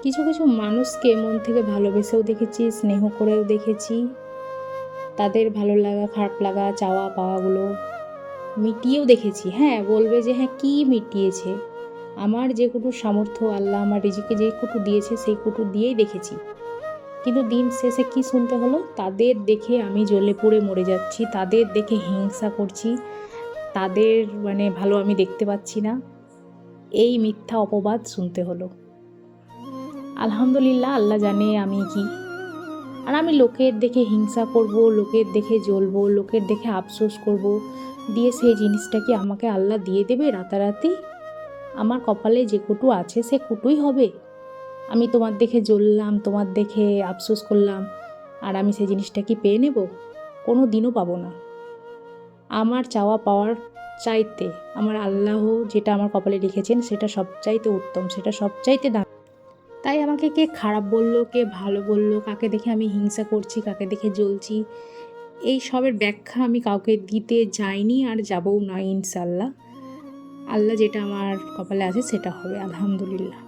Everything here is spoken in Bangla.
কিছু কিছু মানুষকে মন থেকে ভালোবেসেও দেখেছি, স্নেহ করেও দেখেছি, তাদের ভালো লাগা খারাপ লাগা চাওয়া পাওয়াগুলো মিটিয়েও দেখেছি। হ্যাঁ, বলবে যে হ্যাঁ কী মিটিয়েছে, আমার যেটুকু সামর্থ্য আল্লাহ আমার রিজিকে যেটুকু দিয়েছে সেইটুকু দিয়েই দেখেছি। কিন্তু দিন শেষে কি শুনতে হলো, তাদের দেখে আমি জ্বলে পুড়ে মরে যাচ্ছি, তাদের দেখে হিংসা করছি, তাদের ভালো আমি দেখতে পাচ্ছি না, এই মিথ্যা অপবাদ শুনতে হলো। আলহামদুলিল্লাহ, আল্লাহ জানে আমি কি। আর আমি লোকের দেখে হিংসা করব, লোকের দেখে জ্বলবো, লোকের দেখে আফসোস করব, দিয়ে সেই জিনিসটা কি আমাকে আল্লাহ দিয়ে দেবে রাতারাতি? আমার কপালে যে কুটু আছে সে কুটুই হবে। আমি তোমার দেখে জ্বললাম, তোমার দেখে আফসোস করলাম, আর আমি সেই জিনিসটা কি পেয়ে নেব? কোনো দিনও পাবো না। আমার চাওয়া পাওয়ার চাইতে আমার আল্লাহ যেটা আমার কপালে লিখেছেন সেটা সবচাইতে উত্তম, সেটা সবচাইতে দামি। তাই আমাকে কে খারাপ বললো, কে ভালো বললো, কাকে দেখে আমি হিংসা করছি, কাকে দেখে জ্বলছি, এই সবের ব্যাখ্যা আমি কাউকে দিতে যাইনি আর যাবও না ইনশাল্লাহ। আল্লাহ যেটা আমার কপালে আছে সেটা হবে, আলহামদুলিল্লাহ।